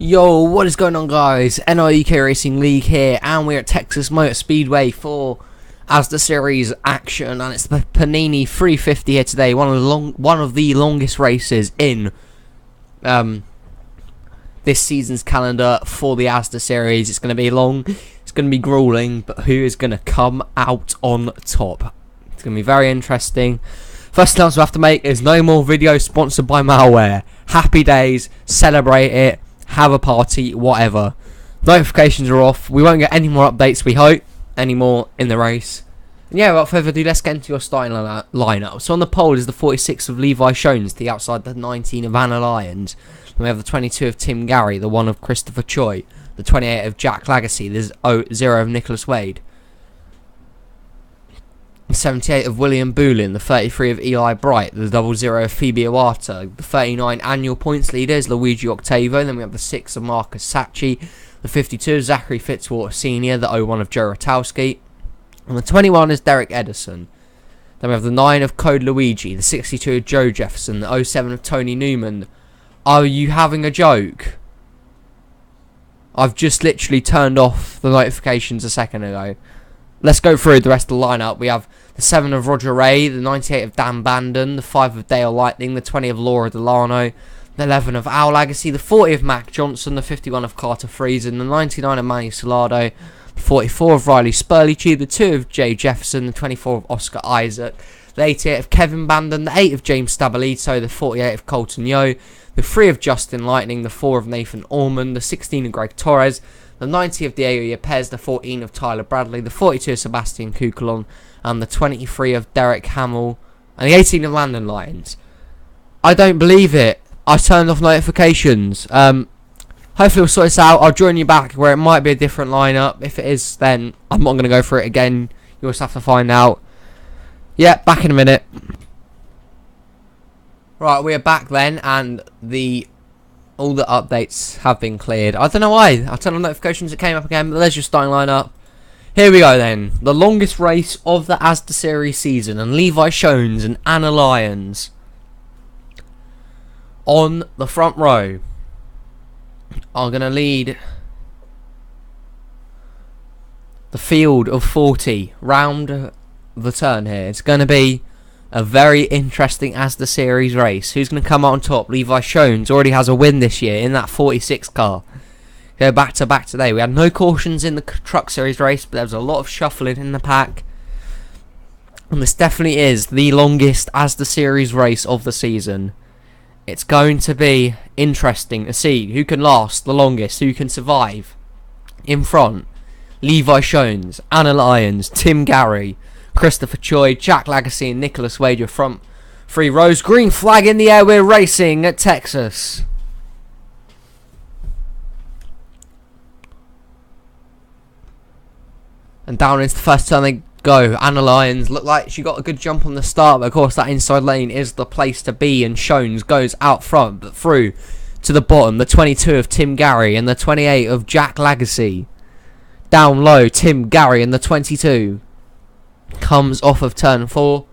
Yo, what is going on, guys? NRUK Racing League here, and we're at Texas Motor Speedway for ASDA Series action, and it's the Pannini 350 here today. One of the longest races in this season's calendar for the ASDA Series. It's going to be long, it's going to be grueling, but who is going to come out on top? It's going to be very interesting. First announcement we have to make is no more videos sponsored by malware. Happy days, celebrate it. Have a party, whatever. Notifications are off. We won't get any more updates, we hope, anymore in the race. And yeah, without further ado, let's get into your starting lineup. So on the pole is the 46 of Levi Shones to the outside, the 19 of Anna Lyons. Then we have the 22 of Tim Gary, the 1 of Christopher Choi, the 28 of Jack Lagacy, the 0 of Nicholas Wade, the 78 of William Boolin, the 33 of Eli Bright, the 00 of Phoebe Iwata, the 39 annual points leader is Luigi Octavo. Then we have the 6 of Marcus Sacchi, the 52 of Zachary Fitzwater Sr., the 01 of Joe Rotowski, and the 21 is Derek Edison. Then we have the 9 of Code Luigi, the 62 of Joe Jefferson, the 07 of Tony Newman. Are you having a joke? I've just literally turned off the notifications a second ago. Let's go through the rest of the lineup. We have the 7 of Roger Ray, the 98 of Dan Bandon, the 5 of Dale Lightning, the 20 of Laura Delano, the 11 of Al Lagacy, the 40 of Mac Johnson, the 51 of Carter Friesen, the 99 of Manny Salado, the 44 of Riley Spurley, the 2 of Jay Jefferson, the 24 of Oscar Isaac, the 88 of Kevin Bandon, the 8 of James Stabilito, the 48 of Colton Yo, the 3 of Justin Lightning, the 4 of Nathan Orman, the 16 of Greg Torres, the 90 of Diego Yepes, the 14 of Tyler Bradley, the 42 of Sebastian Kukulon, and the 23 of Derek Hamill, and the 18 of Landon Lyons. I don't believe it. I turned off notifications. Hopefully we'll sort this out. I'll join you back where it might be a different lineup. If it is, then I'm not going to go for it again. You'll just have to find out. Yeah, back in a minute. Right, we are back then, and all the updates have been cleared. I don't know why. I turned on notifications, it came up again, but there's your starting lineup. Here we go then. The longest race of the ASDA Series season, and Levi Shones and Anna Lyons on the front row are going to lead the field of 40 round the turn here. It's going to be a very interesting ASDA Series race. Who's going to come out on top? Levi Shones already has a win this year in that 46 car. Go back to back today. We had no cautions in the Truck Series race, but there was a lot of shuffling in the pack. And this definitely is the longest ASDA Series race of the season. It's going to be interesting to see who can last the longest, who can survive. In front, Levi Shones, Anna Lyons, Tim Gary, Christopher Choi, Jack Lagacy, and Nicholas Wade. Your front 3 rows. Green flag in the air. We're racing at Texas. And down into the first turn they go. Anna Lyons looked like she got a good jump on the start, but of course that inside lane is the place to be, and Shones goes out front, but through to the bottom. The 22 of Tim Gary and the 28 of Jack Lagacy. Down low, Tim Gary and the 22 comes off of turn 4.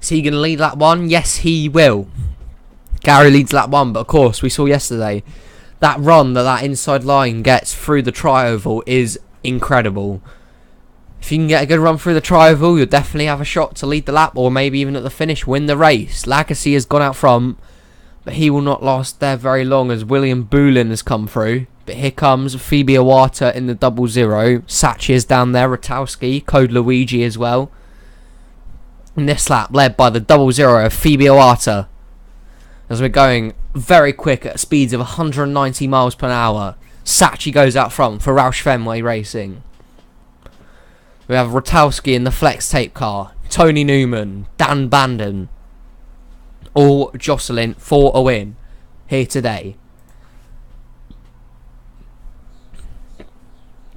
Is he going to lead lap 1? Yes, he will. Gary leads lap 1, but of course, we saw yesterday, that run that inside line gets through the tri-oval is incredible. If you can get a good run through the tri-oval, you'll definitely have a shot to lead the lap, or maybe even at the finish, win the race. Lagacy has gone out front, but he will not last there very long as William Boolin has come through. But here comes Phoebe Iwata in the 00. Sacchi is down there. Rotowski, Code Luigi as well. In this lap, led by the 00 of Phoebe Iwata. As we're going very quick at speeds of 190 miles per hour. Sacchi goes out front for Roush Fenway Racing. We have Rotowski in the flex tape car. Tony Newman, Dan Bandon, all jostling for a win here today.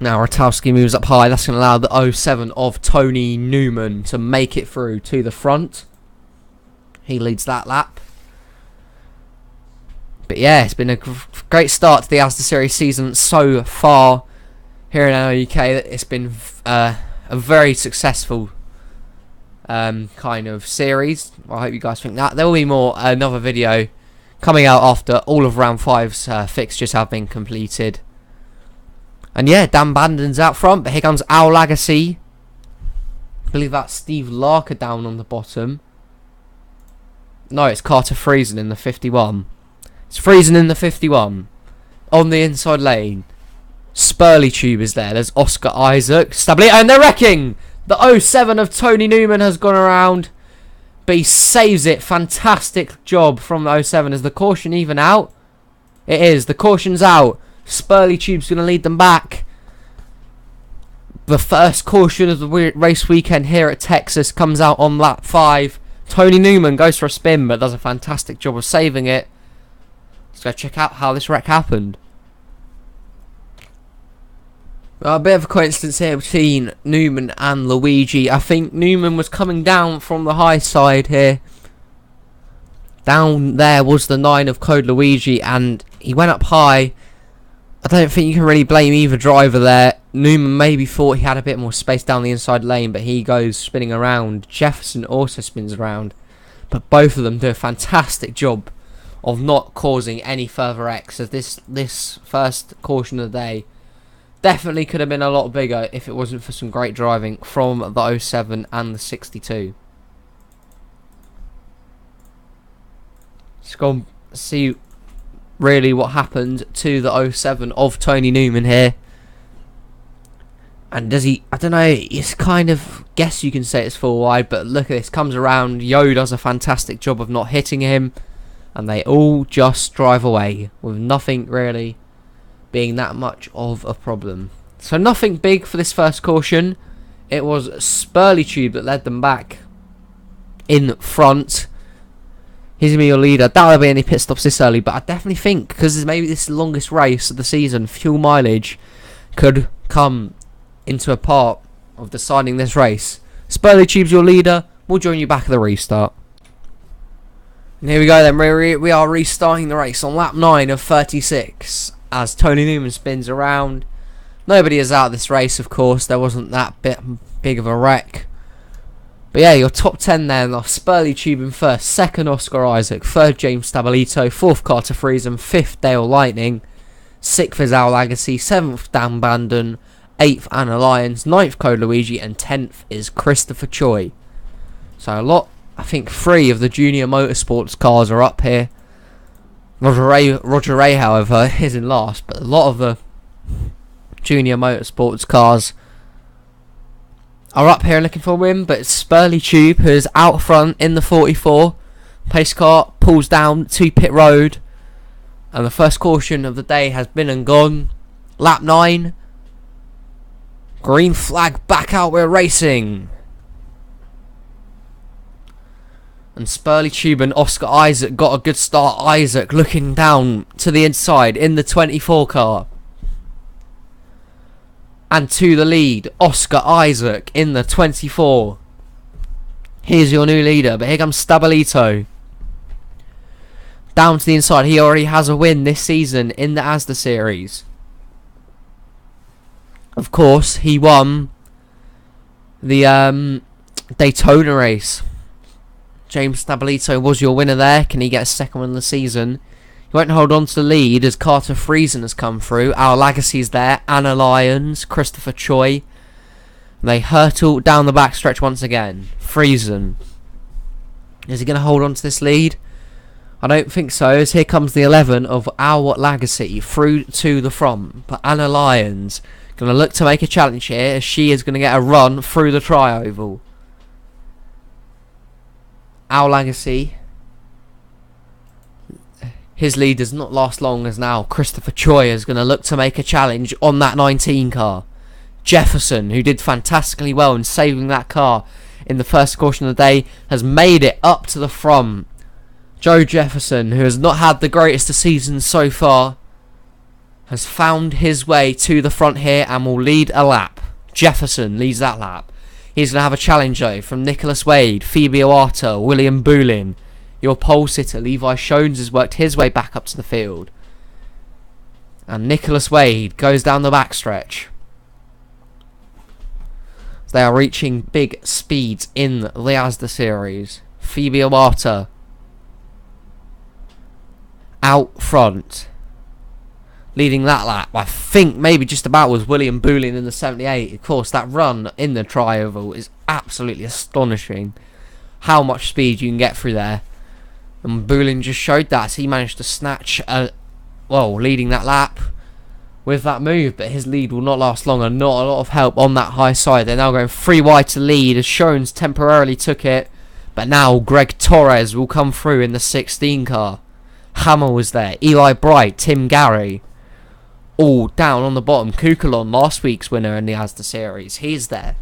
Now Rotowski moves up high. That's going to allow the 07 of Tony Newman to make it through to the front. He leads that lap. But yeah, it's been a great start to the ASDA Series season so far here in NRUK. It's been a very successful kind of series. I hope you guys think that. There will be more, another video coming out after all of round 5's fixtures have been completed. And yeah, Dan Bandon's out front, but here comes Al Lagasse. I believe that's Steve Larker down on the bottom. No, it's Carter Friesen in the 51. It's Friesen in the 51. On the inside lane. Spurley Tube is there. There's Oscar Isaac. Stably, and they're wrecking! The 07 of Tony Newman has gone around. But he saves it. Fantastic job from the 07. Is the caution even out? It is. The caution's out. Spurley Tube's going to lead them back. The first caution of the race weekend here at Texas comes out on lap 5. Tony Newman goes for a spin, but does a fantastic job of saving it. Let's go check out how this wreck happened. A bit of a coincidence here between Newman and Luigi. I think Newman was coming down from the high side here. Down there was the 9 of Code Luigi, and he went up high. I don't think you can really blame either driver there. Newman maybe thought he had a bit more space down the inside lane, but he goes spinning around. Jefferson also spins around. But both of them do a fantastic job of not causing any further wrecks, as this first caution of the day definitely could have been a lot bigger if it wasn't for some great driving from the 07 and the 62. Let's go and see really what happened to the 07 of Tony Newman here. And does he, I don't know, it's kind of, guess you can say it's full wide, but look at this, comes around, Yo does a fantastic job of not hitting him, and they all just drive away with nothing really being that much of a problem. So nothing big for this first caution. It was Spurley Tube that led them back in front. He's going to be your leader. Doubt there'll be any pit stops this early, but I definitely think, because maybe this is the longest race of the season, fuel mileage could come into a part of deciding this race. Spurley Tube's your leader. We'll join you back at the restart. And here we go then. We are restarting the race on lap 9 of 36 as Tony Newman spins around. Nobody is out of this race, of course. There wasn't that big of a wreck. But yeah, your top 10 then are Spurley Tube in first, second Oscar Isaac, third James Stabilito, fourth Carter Friesen, fifth Dale Lightning, sixth is Al Lagasse, seventh Dan Bandon, eighth Anna Lyons, ninth Code Luigi, and 10th is Christopher Choi. So a lot, I think 3 of the junior motorsports cars are up here. Roger Ray, however, is in last, but a lot of the junior motorsports cars are up here looking for a win, but it's Spurley Tube who is out front in the 44. Pace car pulls down to pit road, and the first caution of the day has been and gone. Lap 9. Green flag back out, we're racing. And Spurley Tube and Oscar Isaac got a good start. Isaac looking down to the inside in the 24 car. And to the lead, Oscar Isaac in the 24. Here's your new leader, but here comes Stabilito. Down to the inside, he already has a win this season in the ASDA series. Of course, he won the Daytona race. James Stabilito was your winner there. Can he get a second one of the season? He won't hold on to the lead as Carter Friesen has come through. Our Lagasse's there. Anna Lyons, Christopher Choi. They hurtle down the backstretch once again. Friesen. Is he going to hold on to this lead? I don't think so, as here comes the 11 of Our Lagasse through to the front. But Anna Lyons going to look to make a challenge here, as she is going to get a run through the tri-oval. Our Lagasse. His lead does not last long, as now Christopher Choi is going to look to make a challenge on that 19 car. Jefferson, who did fantastically well in saving that car in the first caution of the day, has made it up to the front. Joe Jefferson, who has not had the greatest of seasons so far, has found his way to the front here and will lead a lap. Jefferson leads that lap. He's going to have a challenge though from Nicholas Wade, Phoebe Oata, William Boulin. Your pole sitter Levi Shones has worked his way back up to the field. And Nicholas Wade goes down the backstretch. They are reaching big speeds in the ASDA series. Phoebe Oata out front. Leading that lap, I think maybe just about, was William Boolin in the 78. Of course, that run in the tri-oval is absolutely astonishing. How much speed you can get through there. And Boolin just showed that. So he managed to snatch, leading that lap with that move. But his lead will not last long, and not a lot of help on that high side. They're now going 3 wide to lead, as Shones temporarily took it. But now Greg Torres will come through in the 16 car. Hamill was there. Eli Bright, Tim Gary. All down on the bottom. Kukulon, last week's winner in the ASDA series. He's there.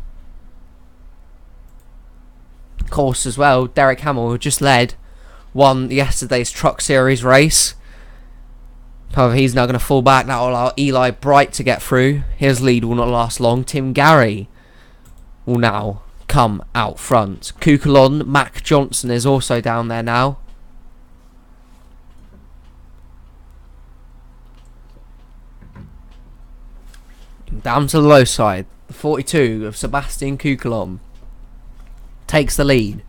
Of course, as well, Derek Hamill, who just won yesterday's Truck Series race. However, he's now going to fall back. That will allow Eli Bright to get through. His lead will not last long. Tim Gary will now come out front. Kukulon, Mac Johnson is also down there now. Down to the low side. The 42 of Sebastian Kukulon takes the lead.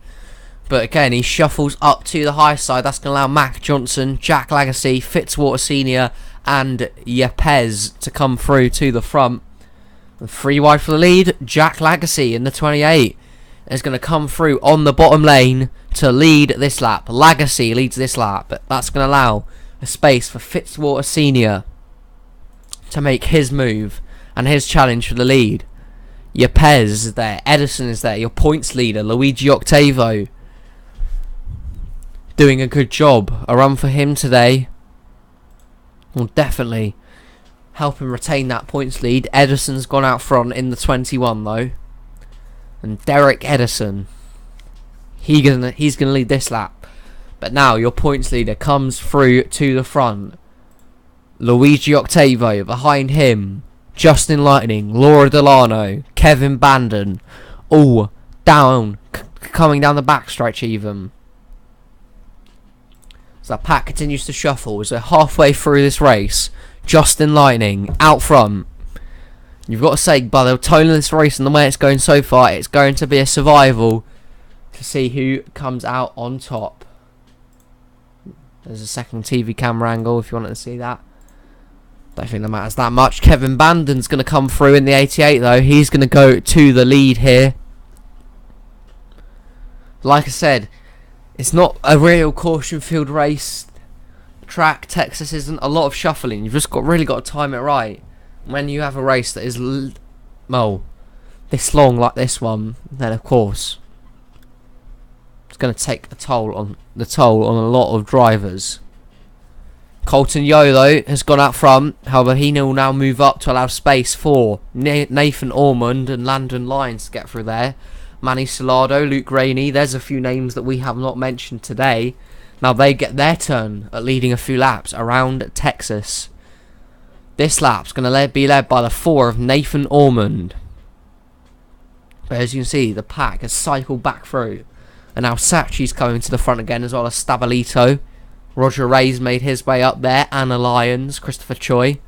But again, he shuffles up to the high side. That's going to allow Mac Johnson, Jack Lagacy, Fitzwater Sr. and Yepes to come through to the front. 3 wide for the lead. Jack Lagacy in the 28 is going to come through on the bottom lane to lead this lap. Lagacy leads this lap. But that's going to allow a space for Fitzwater Sr. to make his move and his challenge for the lead. Yepes is there. Edison is there. Your points leader, Luigi Octavo, doing a good job. A run for him today will definitely help him retain that points lead. Edison's gone out front in the 21 though. And Derek Edison, he's gonna lead this lap. But now your points leader comes through to the front. Luigi Octavo, behind him Justin Lightning, Laura Delano, Kevin Bandon, all down, coming down the backstretch even. So that pack continues to shuffle. So halfway through this race, Justin Lightning out front. You've got to say, by the tone of this race and the way it's going so far, it's going to be a survival to see who comes out on top. There's a second TV camera angle if you wanted to see that. Don't think that matters that much. Kevin Bandon's going to come through in the 88 though. He's going to go to the lead here. Like I said, it's not a real caution field race. Track, Texas isn't a lot of shuffling. You've just really got to time it right. When you have a race that is this long like this one, then of course it's going to take a toll on a lot of drivers. Colton Yo though has gone out front. However, he will now move up to allow space for Nathan Ormond and Landon Lyons to get through there. Manny Salado, Luke Rainey. There's a few names that we have not mentioned today. Now they get their turn at leading a few laps around Texas. This lap's going to be led by the 4 of Nathan Ormond. But as you can see, the pack has cycled back through. And now Sachi's coming to the front again, as well as Stabalito. Roger Ray's made his way up there. Anna Lyons, Christopher Choi.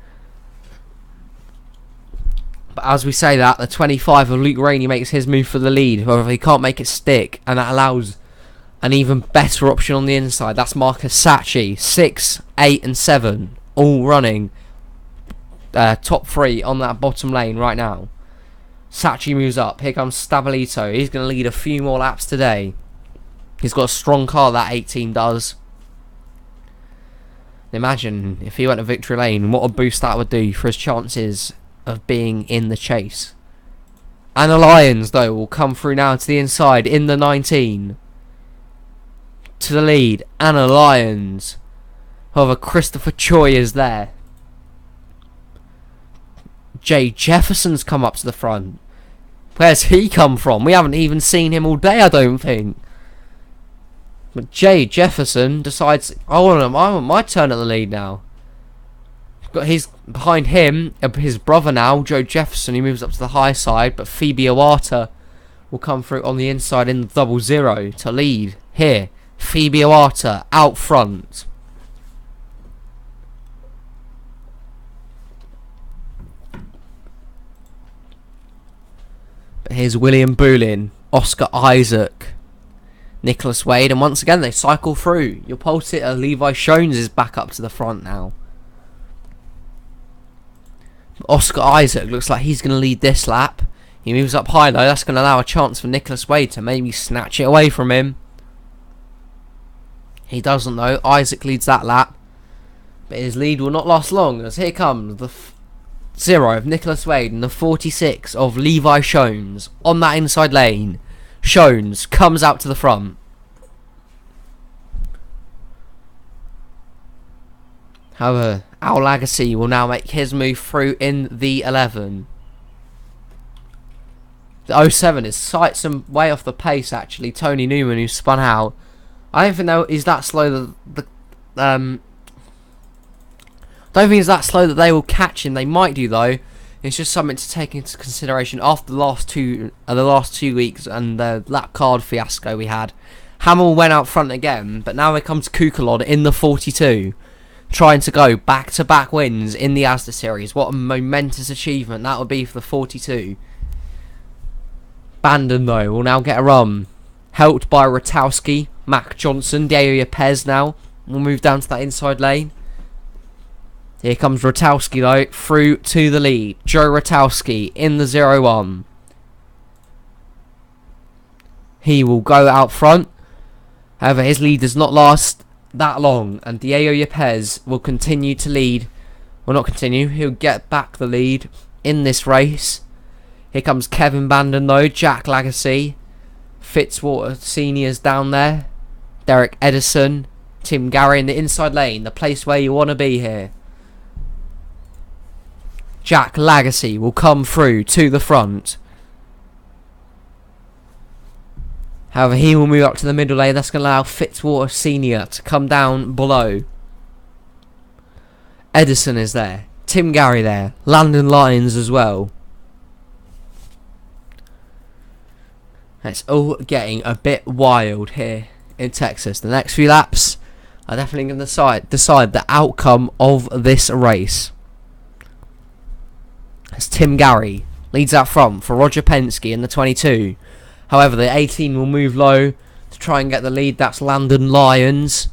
But as we say that, the 25 of Luke Rainey makes his move for the lead. However, he can't make it stick. And that allows an even better option on the inside. That's Marcus Sachi. 6, 8 and 7. All running top 3 on that bottom lane right now. Sachi moves up. Here comes Stabalito. He's going to lead a few more laps today. He's got a strong car, that 18 does. Imagine if he went to victory lane, what a boost that would do for his chances of being in the chase. Anna Lyons though will come through now to the inside in the 19. To the lead, Anna Lyons. However, Christopher Choi is there. Jay Jefferson's come up to the front. Where's he come from? We haven't even seen him all day, I don't think. But Jay Jefferson decides, I want my turn at the lead now. He's behind him, his brother now, Joe Jefferson. He moves up to the high side, but Phoebe Iwata will come through on the inside in the 00 to lead here. Phoebe Iwata out front. But here's William Boolin, Oscar Isaac, Nicholas Wade, and once again they cycle through. Your pole sitter Levi Shones is back up to the front now. Oscar Isaac looks like he's going to lead this lap. He moves up high though. That's going to allow a chance for Nicholas Wade to maybe snatch it away from him. He doesn't though. Isaac leads that lap. But his lead will not last long, as here comes the 0 of Nicholas Wade and the 46 of Levi Shones on that inside lane. Shones comes out to the front. However, Al Lagasse will now make his move through in the 11. The 07 is some way off the pace actually. Tony Newman, who spun out. I don't think he's that slow don't think he's that slow that they will catch him. They might do though. It's just something to take into consideration after the last two weeks and the lap card fiasco we had. Hamill went out front again, but now here comes Kukalod in the 42, trying to go back-to-back wins in the ASDA series. What a momentous achievement that would be for the 42. Bandon though will now get a run, helped by Ratowski, Mac Johnson, Diego Pez now will move down to that inside lane. Here comes Ratowski though, through to the lead. Joe Ratowski in the 0-1. He will go out front. However, his lead does not last that long, and Diego Yepes will continue to lead. Well, not continue, he'll get back the lead in this race. Here comes Kevin Bandon though, Jack Lagasse, Fitzwater Senior's down there, Derek Edison, Tim Gary in the inside lane, the place where you want to be here. Jack Lagasse will come through to the front. However, he will move up to the middle lane. That's going to allow Fitzwater Senior to come down below. Edison is there. Tim Gary there. Landon Lyons as well. It's all getting a bit wild here in Texas. The next few laps are definitely going to decide the outcome of this race. As Tim Gary leads out front for Roger Penske in the 22. However, the 18 will move low to try and get the lead. That's Landon Lyons,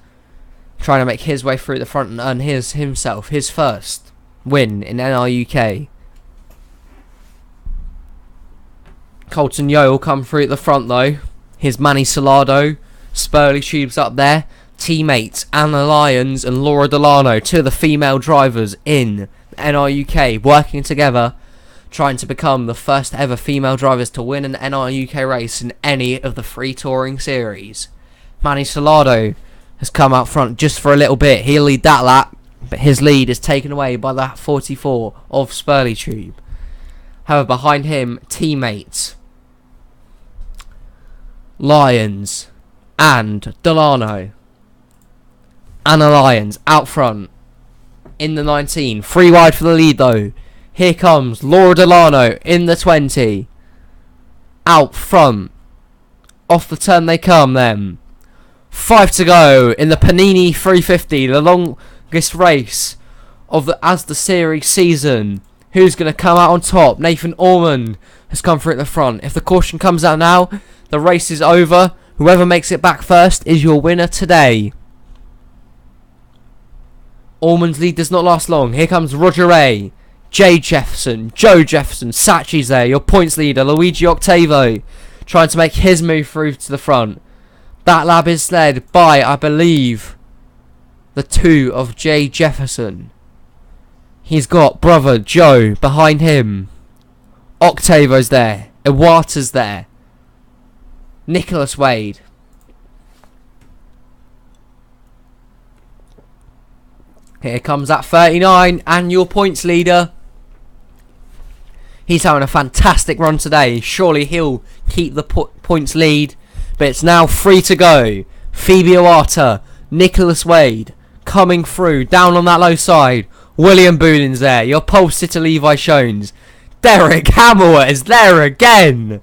trying to make his way through the front and earn himself his first win in NRUK. Colton Yo will come through at the front though. Here's Manny Salado, Spurley Tubes up there. Teammates Anna Lyons and Laura Delano, two of the female drivers in NRUK, working together, trying to become the first ever female drivers to win an NRUK race in any of the free touring series. Manny Salado has come out front just for a little bit. He'll lead that lap, but his lead is taken away by that 44 of Spurley Tube. However, behind him, teammates Lyons and Delano. Anna Lyons out front in the 19. 3 wide for the lead though. Here comes Laura Delano in the 20. Out front. Off the turn they come then. 5 to go in the Pannini 350. The longest race of the ASDA series season. Who's going to come out on top? Nathan Ormond has come through at the front. If the caution comes out now, the race is over. Whoever makes it back first is your winner today. Ormond's lead does not last long. Here comes Roger Ray, Jay Jefferson, Joe Jefferson, Sachi's there, your points leader, Luigi Octavo, trying to make his move through to the front. That lap is led by, I believe, the 2 of Jay Jefferson. He's got brother Joe behind him. Octavo's there, Iwata's there, Nicholas Wade. Here comes that 39 and your points leader. He's having a fantastic run today. Surely he'll keep the points lead. But it's now 3 to go. Phoebe Iwata, Nicholas Wade coming through down on that low side. William Boolin's there. Your pole sitter Levi Shones. Derek Hamill is there again.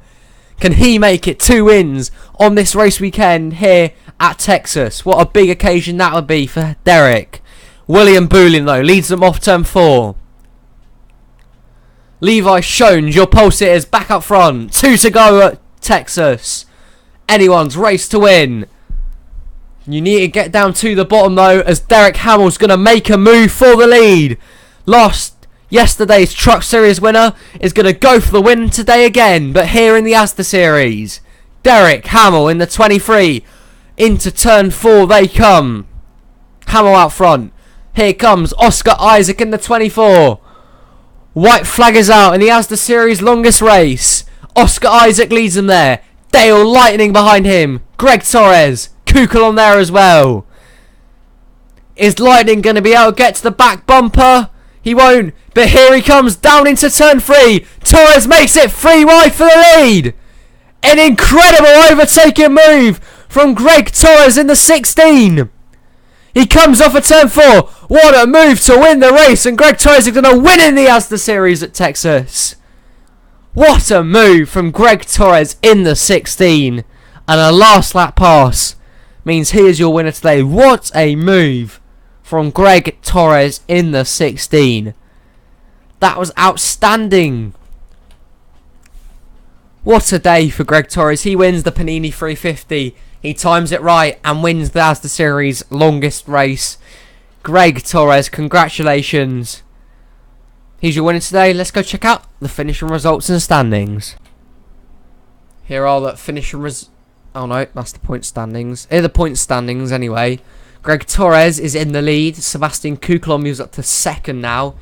Can he make it 2 wins on this race weekend here at Texas? What a big occasion that would be for Derek. William Boolin though leads them off turn 4. Levi Shones, your pole sitters back up front. 2 to go at Texas. anyone's race to win. You need to get down to the bottom though, as Derek Hamill's going to make a move for the lead. Yesterday's Truck Series winner is going to go for the win today again, but here in the ASDA Series, Derek Hamill in the 23. Into turn 4 they come. Hamill out front. Here comes Oscar Isaac in the 24. White flag is out in the ASDA Series longest race. Oscar Isaac leads them there. Dale Lightning behind him. Greg Torres. Kukul on there as well. Is Lightning going to be able to get to the back bumper? He won't. But here he comes down into turn 3. Torres makes it 3 wide for the lead. An incredible overtaking move from Greg Torres in the 16. He comes off a turn 4. What a move to win the race. And Greg Torres is going to win in the ASDA Series at Texas. What a move from Greg Torres in the 16. And a last lap pass means he is your winner today. What a move from Greg Torres in the 16. That was outstanding. What a day for Greg Torres. He wins the Pannini 350. He times it right and wins the ASDA Series longest race. Greg Torres, congratulations. He's your winner today. Let's go check out the finishing results and standings. Here are the finishing oh no, that's the point standings. Here are the point standings anyway. Greg Torres is in the lead. Sebastian Kukul moves up to second now.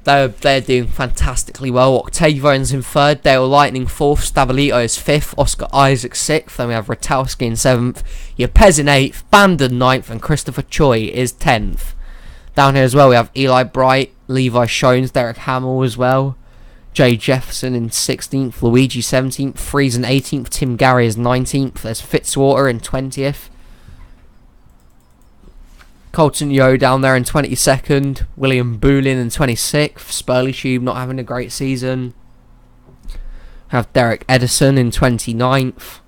They're doing fantastically well. Octavio's in third. Dale Lightning fourth. Stabilito is fifth. Oscar Isaac sixth. Then we have Ratalski in seventh. Yepes in eighth. Bandon ninth. And Christopher Choi is 10th. Down here as well we have Eli Bright, Levi Shones, Derek Hamill as well. Jay Jefferson in 16th. Luigi 17th. Friesen 18th. Tim Gary is 19th. There's Fitzwater in 20th. Colton Yo down there in 22nd. William Boolin in 26th. Spurley Tube not having a great season. Have Derek Edison in 29th.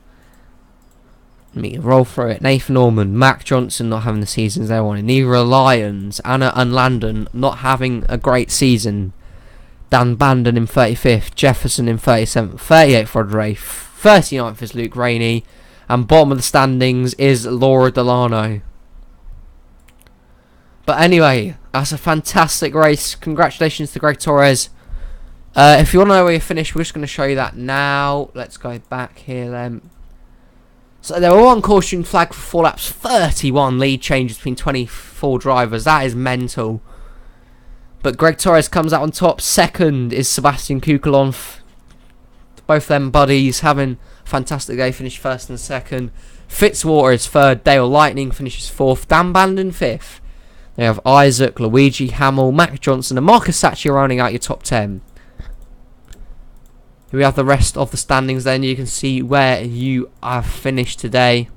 Let me roll through it. Nathan Orman, Mac Johnson not having the seasons they wanted. Neither Lyons, Anna and Landon not having a great season. Dan Bandon in 35th. Jefferson in 37th. 38th Rod Ray. 39th is Luke Rainey. And bottom of the standings is Laura Delano. But anyway, that's a fantastic race. Congratulations to Greg Torres. If you want to know where you finished, we're just going to show you that now. Let's go back here then. So they were on caution flag for 4 laps. 31 lead changes between 24 drivers. That is mental. But Greg Torres comes out on top. Second is Sebastian Kukul. Both them buddies having a fantastic day. Finished first and second. Fitzwater is third. Dale Lightning finishes fourth. Dan Bandon fifth. They have Isaac, Luigi, Hamill, Mac Johnson and Marcus Sacchi rounding out your top 10. Here we have the rest of the standings then. You can see where you have finished today.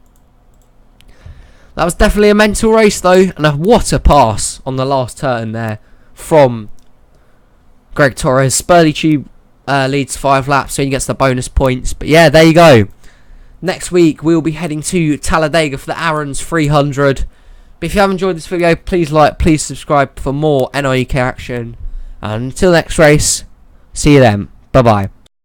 That was definitely a mental race though. And what a pass on the last turn there from Greg Torres. Spurley Tube leads 5 laps, so he gets the bonus points. But yeah, there you go. Next week we'll be heading to Talladega for the Aaron's 300. But if you have enjoyed this video, please like, please subscribe for more NRUK action. And until next race, see you then. Bye bye.